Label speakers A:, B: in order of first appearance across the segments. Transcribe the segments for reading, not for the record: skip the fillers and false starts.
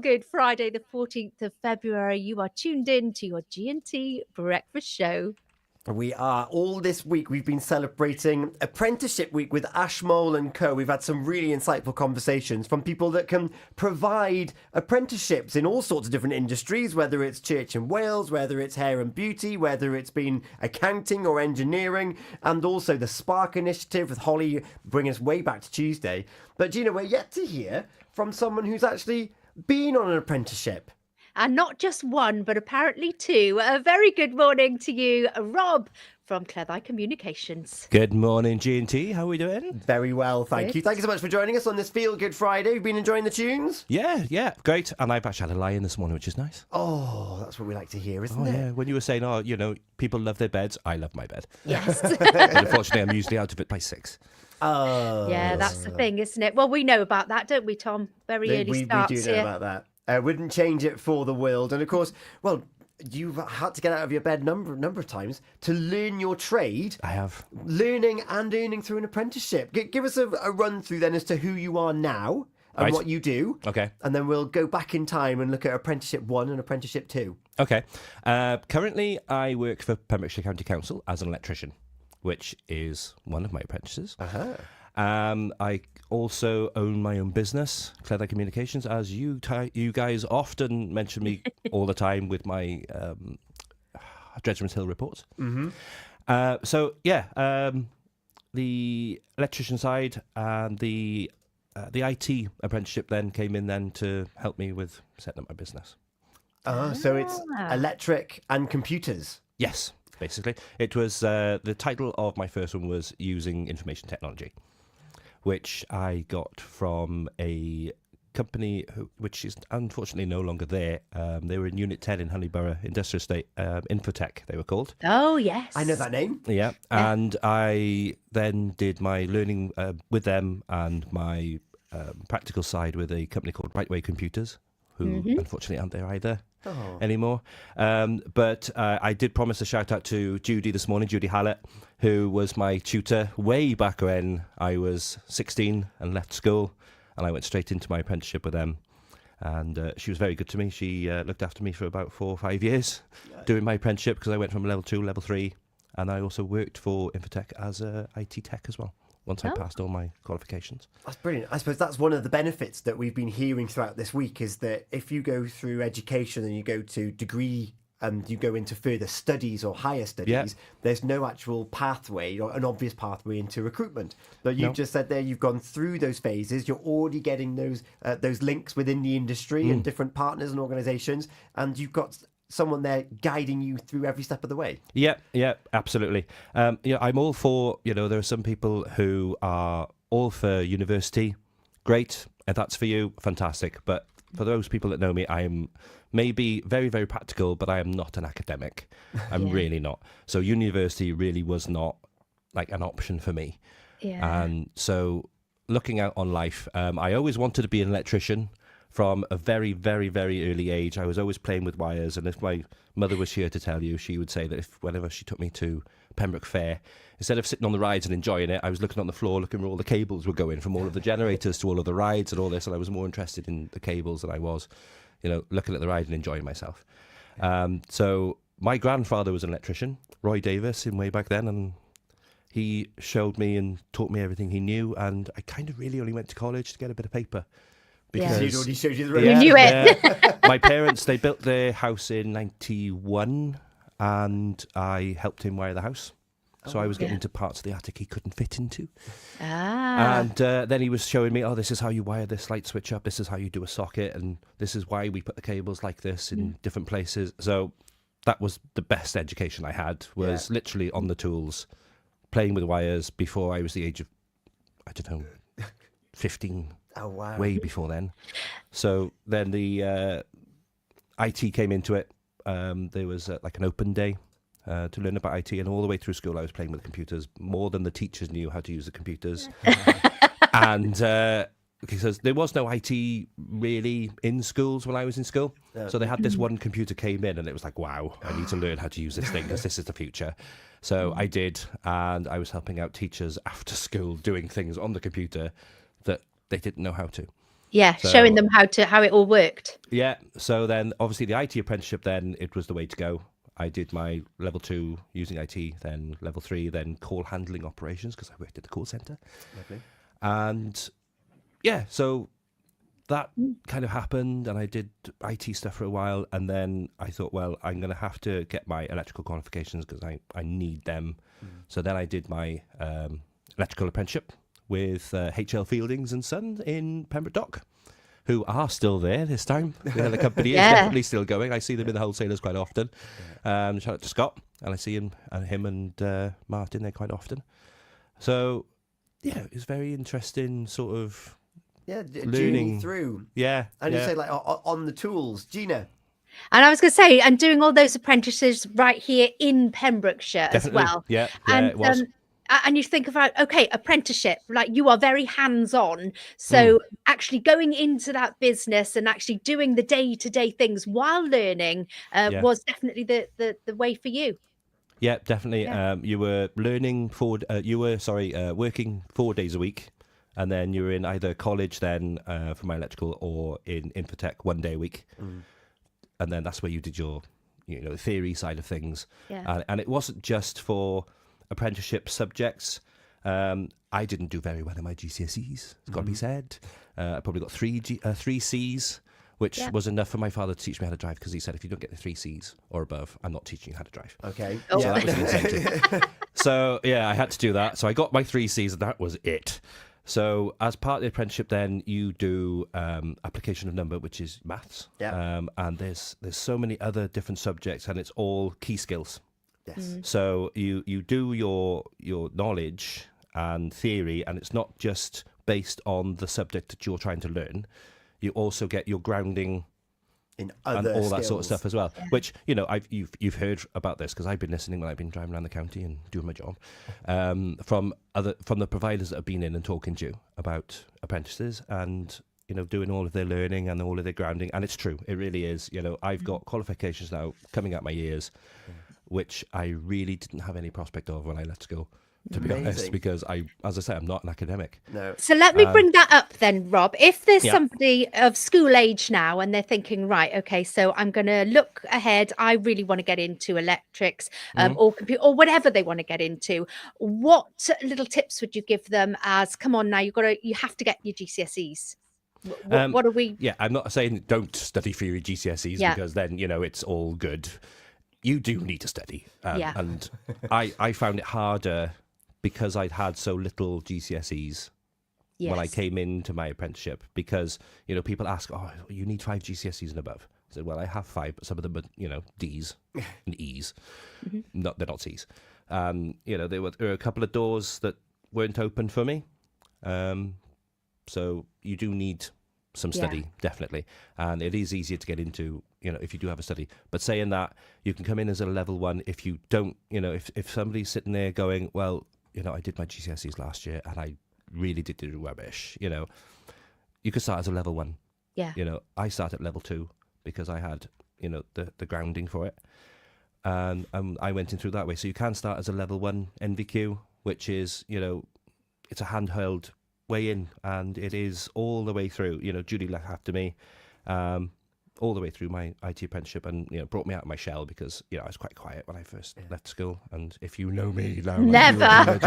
A: Good Friday, the 14th of February. You are tuned in to your G&T Breakfast Show.
B: We are. All this week we've been celebrating Apprenticeship Week with Ashmole Co. We've had some really insightful conversations from people that can provide apprenticeships in all sorts of different industries, whether it's church and Wales, whether it's hair and beauty, whether it's been accounting or engineering, and also the Spark Initiative with Holly bringing us way back to Tuesday. But Gina, we're yet to hear from someone who's actually been on an apprenticeship.
A: And not just one, but apparently two. A very good morning to you, Rob from Cleddau Communications.
C: Good morning, G&T. How are we doing?
B: Very well, thank you. Thank you so much for joining us on this Feel Good Friday. You've been enjoying the tunes?
C: Yeah, great. And I've actually had a lie in this morning, which is nice.
B: Oh, that's what we like to hear, isn't it?
C: Yeah, when you were saying, people love their beds, I love my bed.
A: Yes.
C: But unfortunately, I'm usually out of it by 6.
B: Oh.
A: Yeah, that's the thing, isn't it? Well, we know about that, don't we, Tom? Very early starts
B: we do know about that. Wouldn't change it for the world. And of course, well, you've had to get out of your bed number of times to learn your trade.
C: I have.
B: Learning and earning through an apprenticeship. Give us a run through then as to who you are now and what you do.
C: Okay.
B: And then we'll go back in time and look at Apprenticeship 1 and Apprenticeship 2.
C: Okay. Currently, I work for Pembrokeshire County Council as an electrician, which is one of my apprentices.
B: Uh-huh.
C: I also own my own business, Cleddau Communications, as you guys often mention me all the time with my Dredgeman's Hill reports.
B: Mm-hmm.
C: The electrician side and the IT apprenticeship then came in then to help me with setting up my business.
B: Oh, so it's electric and computers.
C: Yes, basically. It was the title of my first one was Using Information Technology, which I got from a company which is unfortunately no longer there. They were in Unit 10 in Honeyborough Industrial Estate, Infotech they were called.
A: Oh, yes.
B: I know that name.
C: Yeah, and I then did my learning with them and my practical side with a company called Rightway Computers, who unfortunately aren't there either. Anymore. But I did promise a shout out to Judy this morning, Judy Hallett, who was my tutor way back when I was 16 and left school, and I went straight into my apprenticeship with them. And she was very good to me. She looked after me for about 4 or 5 years doing my apprenticeship, because I went from level 2, level 3, and I also worked for Infotech as a IT tech as well, once I passed all my qualifications.
B: That's brilliant. I suppose that's one of the benefits that we've been hearing throughout this week, is that if you go through education and you go to degree and you go into further studies or higher studies, there's no actual pathway or an obvious pathway into recruitment. But you just said there you've gone through those phases. You're already getting those links within the industry and different partners and organisations, and you've got someone there guiding you through every step of the way.
C: Yeah, absolutely. I'm all for, there are some people who are all for university. Great. If that's for you, fantastic. But for those people that know me, I am maybe very, very practical, but I am not an academic. I'm really not. So university really was not like an option for me.
A: Yeah.
C: And so looking out on life, I always wanted to be an electrician. From a very, very, very early age, I was always playing with wires. And if my mother was here to tell you, she would say that whenever she took me to Pembroke Fair, instead of sitting on the rides and enjoying it, I was looking on the floor, looking where all the cables were going, from all of the generators to all of the rides and all this. And I was more interested in the cables than I was, looking at the ride and enjoying myself. So my grandfather was an electrician, Roy Davis, in way back then. And he showed me and taught me everything he knew. And I kind of really only went to college to get a bit of paper. Because
B: he'd already showed you the road.
A: You knew it.
C: Yeah. My parents, they built their house in 91, and I helped him wire the house. So I was getting into parts of the attic he couldn't fit into. And then he was showing me, this is how you wire this light switch up, this is how you do a socket, and this is why we put the cables like this in different places. So that was the best education I had, was literally on the tools, playing with wires before I was the age of, 15.
B: Oh, wow.
C: Way before then. So then the IT came into it. There was like an open day to learn about IT, and all the way through school I was playing with computers more than the teachers knew how to use the computers. And because there was no IT really in schools when I was in school. So they had this one computer came in, and it was like, wow, I need to learn how to use this thing because this is the future. So I did, and I was helping out teachers after school doing things on the computer that they didn't know how to.
A: Yeah,
C: So,
A: showing them how it all worked.
C: Yeah. So then, obviously, the IT apprenticeship. Then it was the way to go. I did my level 2 using IT, then level 3, then call handling operations because I worked at the call center.
B: Lovely.
C: And yeah, so that kind of happened, and I did IT stuff for a while, and then I thought, well, I'm going to have to get my electrical qualifications because I need them. So then I did my electrical apprenticeship with HL Fieldings and Son in Pembroke Dock, who are still there this time. The company is definitely still going. I see them in the wholesalers quite often. Shout out to Scott, and I see him and Martin there quite often. So yeah, it's very interesting sort of
B: journey through.
C: Yeah.
B: And you say like on the tools, Gina.
A: And I was going to say, and doing all those apprentices right here in Pembrokeshire as well.
C: Yeah,
A: and,
C: it was.
A: And you think about, okay, apprenticeship, like you are very hands-on. So actually going into that business and actually doing the day-to-day things while learning was definitely the way for you.
C: Yeah, definitely.
A: Yeah.
C: You were learning working 4 days a week, and then you were in either college then for my electrical or in Infotech 1 day a week. And then that's where you did your, theory side of things.
A: Yeah.
C: And it wasn't just for apprenticeship subjects. I didn't do very well in my GCSEs, it's got to be said. I probably got three C's, which was enough for my father to teach me how to drive, because he said, if you don't get the 3 C's or above, I'm not teaching you how to drive.
B: Okay.
A: Oh.
C: So that was the incentive. So yeah, I had to do that. So I got my 3 C's and that was it. So as part of the apprenticeship, then you do application of number, which is maths.
B: Yeah.
C: And there's so many other different subjects, and it's all key skills.
B: Yes.
C: So you do your knowledge and theory, and it's not just based on the subject that you're trying to learn. You also get your grounding
B: in other
C: and all
B: skills.
C: that sort of stuff as well. Which you've heard about this because I've been listening when I've been driving around the county and doing my job from the providers that have been in and talking to you about apprentices and doing all of their learning and all of their grounding. And it's true, it really is. I've got qualifications now coming out my ears, which I really didn't have any prospect of when I left school, to be honest, because as I say, I'm not an academic.
B: No.
A: So let me bring that up then, Rob. If there's
C: Yeah.
A: somebody of school age now and they're thinking, right, okay, so I'm going to look ahead. I really want to get into electrics or computer or whatever they want to get into. What little tips would you give them as, come on now, you have to get your GCSEs? What are we?
C: Yeah, I'm not saying don't study for your GCSEs because then, it's all good. You do need to study. And I found it harder because I'd had so little GCSEs when I came into my apprenticeship, because, people ask, oh, you need 5 GCSEs and above. I said, well, I have 5, but some of them are, D's and E's. They're not C's. There were a couple of doors that weren't open for me. So you do need some study, definitely. And it is easier to get into, if you do have a study. But saying that, you can come in as a level 1 if you don't, if somebody's sitting there going, well, I did my GCSEs last year and I really did do rubbish, you could start as a level 1.
A: Yeah.
C: I started at level 2 because I had, the grounding for it. And I went in through that way. So you can start as a level 1 NVQ, which is, it's a handheld way in, and it is all the way through. Judy left after me, all the way through my IT apprenticeship, and brought me out of my shell because I was quite quiet when I first left school. And if you know me now,
A: Never.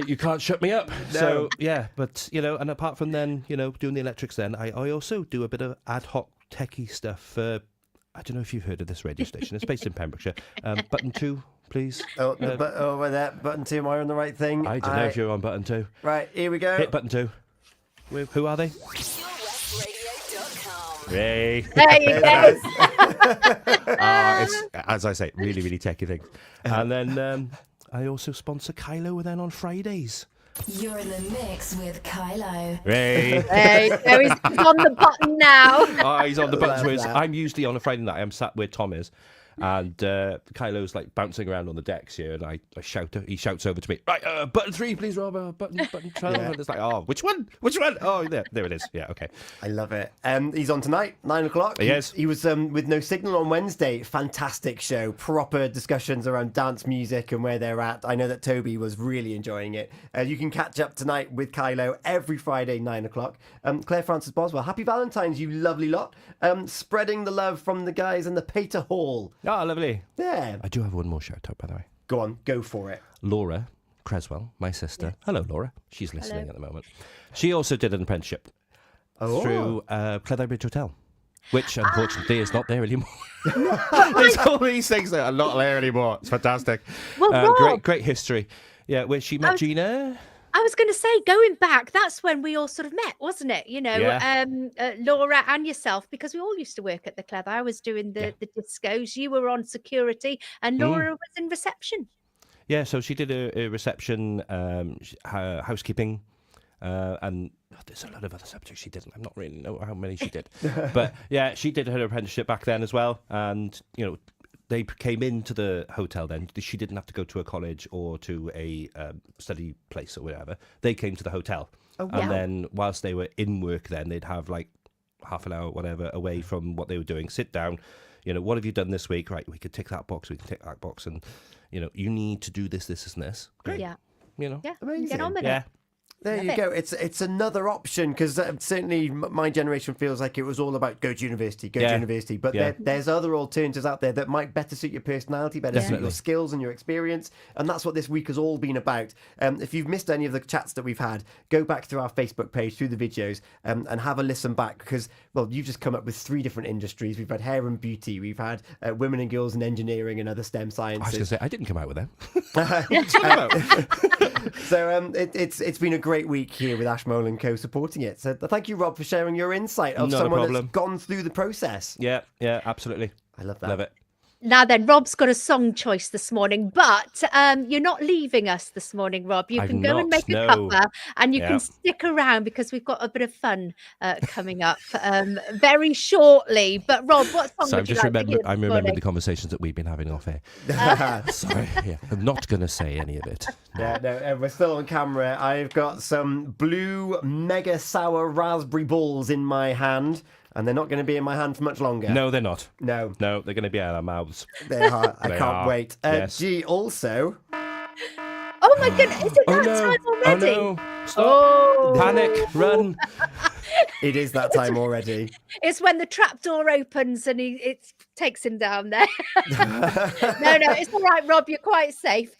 C: You can't shut me up.
B: No.
C: So yeah, but and apart from then, doing the electrics, then I also do a bit of ad hoc techie stuff for. I don't know if you've heard of this radio station. It's based in Pembrokeshire. Button 2, please.
B: With that button 2, am I on the right thing?
C: I don't know if you're on button 2.
B: Right, here we go.
C: Hit button 2. Who are they? Hey.
A: There you go.
C: It's, as I say, really, really techie things. And then I also sponsor Kylo then on Fridays.
D: You're in the mix with Cleddau.
C: Hey.
A: Hey, so he's on the button now.
C: Oh, he's on the buttons.
B: Love
C: Whereas
B: that.
C: I'm usually on a Friday night. I'm sat where Tom is. And Kylo's like bouncing around on the decks here, and he shouts over to me, right, button 3, please, Rob, button 12. And it's like, oh, which one? Oh, there it is. Yeah, okay.
B: I love it. He's on tonight, 9 o'clock.
C: Yes.
B: He was with No Signal on Wednesday. Fantastic show. Proper discussions around dance music and where they're at. I know that Toby was really enjoying it. You can catch up tonight with Kylo every Friday, 9 o'clock. Claire Francis Boswell, happy Valentine's, you lovely lot. Spreading the love from the guys in the Pater Hall.
C: Oh, lovely.
B: Yeah.
C: I do have one more shout out, by the way.
B: Go on, go for it.
C: Laura Creswell, my sister. Yeah. Hello, Laura. She's listening at the moment. She also did an apprenticeship through Cleddau Bridge Hotel, which unfortunately is not there anymore. There's all these things that are not there anymore. It's fantastic.
A: Well,
C: great history. Yeah, where she met Gina.
A: I was going to say, going back, that's when we all sort of met, wasn't it? You know, Laura and yourself, because we all used to work at the Cleddau. I was doing the discos. You were on security, and Laura was in reception.
C: Yeah, so she did a reception, housekeeping, and there's a lot of other subjects she didn't. I'm not really know how many she did, but yeah, she did her apprenticeship back then as well, and you know. They came into the hotel then. She didn't have to go to a college or to a study place or whatever. They came to the hotel. Oh, wow. And then whilst they were in work then, they'd have like half an hour, whatever, away from what they were doing. Sit down. You know, what have you done this week? Right, we could tick that box. We can tick that box. And, you know, you need to do this, this, and this. Great.
A: Yeah.
C: You know.
A: Yeah.
B: Amazing.
A: Get on with it.
B: There you go. It's another option, because certainly my generation feels like it was all about go to university. But there's other alternatives out there that might better suit your personality, better suit your skills and your experience. And that's what this week has all been about. If you've missed any of the chats that we've had, go back through our Facebook page, through the videos, and have a listen back, because, well, you've just come up with 3 different industries. We've had hair and beauty. We've had women and girls in engineering and other STEM sciences.
C: I was going to say, I didn't come out with them.
B: So it's been a great week here with Ashmole Co supporting it. So thank you, Rob, for sharing your insight of someone that's gone through the process.
C: Yeah, absolutely.
B: I love that.
C: Love it.
A: Now then, Rob's got a song choice this morning, but you're not leaving us this morning, Rob. You can go and make a cuppa, and you can stick around, because we've got a bit of fun coming up very shortly. But Rob, what song would you like to hear this
C: I'm remembering
A: morning?
C: the conversations that we've been having off air. Sorry, I'm not going to say any of it.
B: Yeah, no, we're still on camera. I've got some blue mega sour raspberry balls in my hand. And they're not going to be in my hand for much longer.
C: No, they're not.
B: No,
C: they're going to be out of our mouths.
B: They are. I can't wait.
C: Yes.
B: G, also...
A: Oh my goodness, is it that time already?
C: Oh no, stop. Panic, run.
B: It is that time already.
A: It's when the trap door opens and it takes him down there. No, it's all right, Rob. You're quite safe.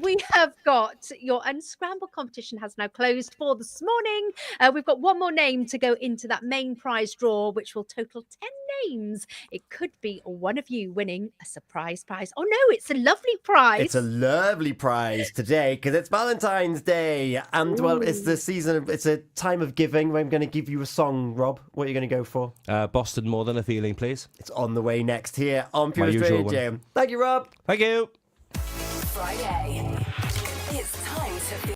A: We have got your Unscramble competition has now closed for this morning. We've got one more name to go into that main prize draw, which will total 10 names. It could be one of you winning a surprise prize. Oh no, it's a lovely prize.
B: It's a lovely prize today, because it's Valentine's Day, and well, it's the season. It's a time of giving. I'm going to give you a song, Rob. What are you going to go for?
C: Boston, More Than a Feeling, please.
B: It's on the way next here on Pure Radio. Thank you, Rob.
C: Thank you.
D: Friday. It's time to